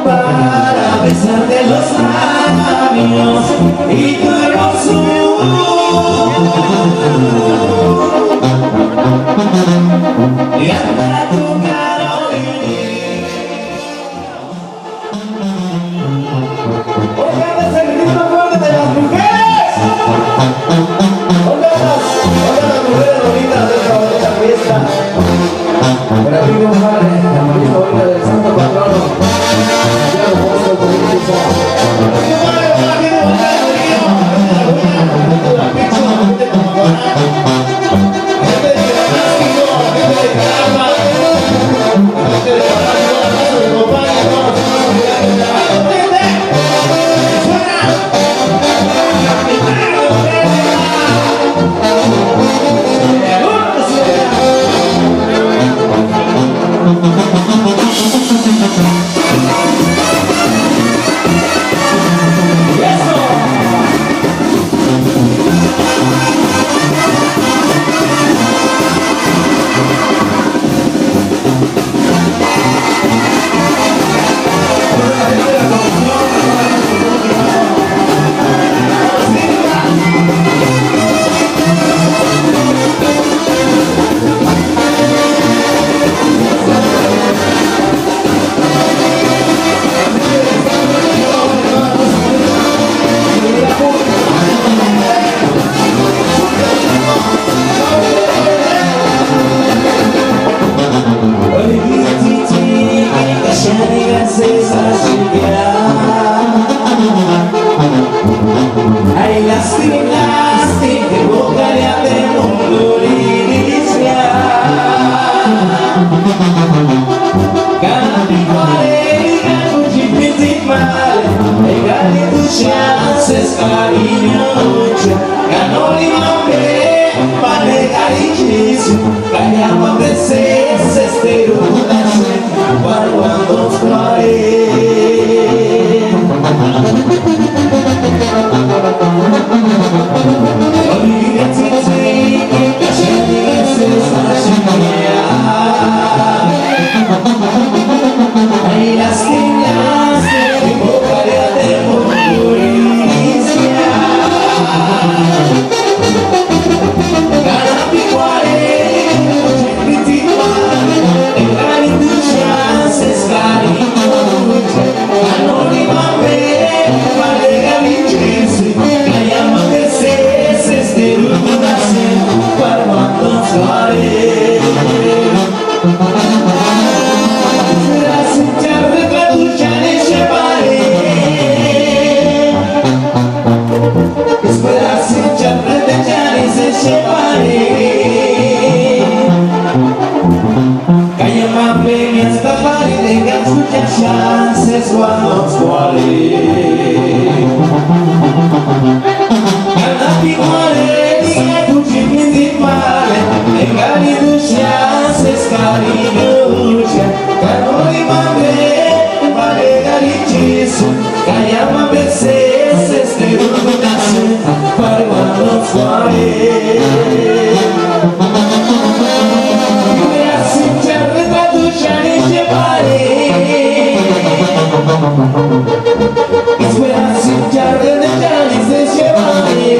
para besarte los labios y tu hermosura, y hasta tu Carolina. Oigan, el ritmo fuerte de las mujeres. Oigan las mujeres bonitas de esta bonita fiesta. El amigo Jale, la bonita bonita del santo patrono. Ya lo puedo hacer con mi pizza. Ay, lastim, te buscaré a te mundo inicia. Cada picuare, cada chipiti mal, egale tus chances, cariño, canoli mambe, vale cariño, callamos veces, este rudaje, cuando cuare. Chances chances quando scuole Canati cuore di che tutti mi male e cari tu chances cari luce canori mame vale cari Gesù caiama per se ste rudasse per quando scuole Esperança de arrenetar se chevale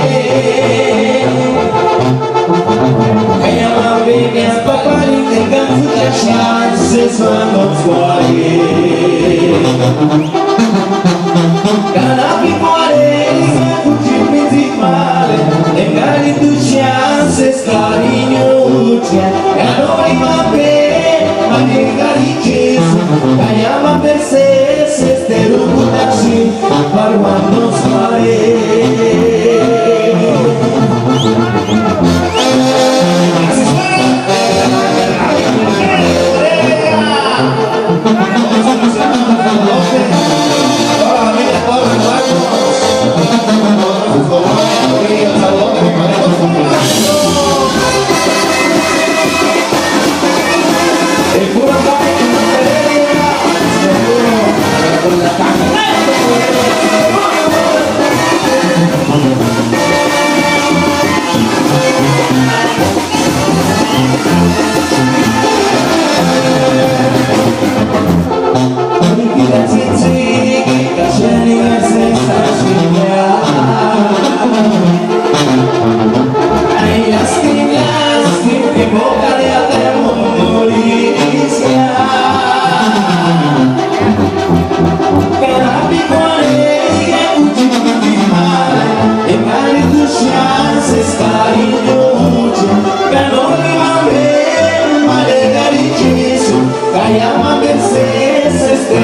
Quem ama bem as papari tem ganso de chances quando scuole Canapi cuore tutti mi male e cari tu chances carinho canori mape ma cari Gesù caiama per se ste ruputaci per quando scuole Caiama per se ste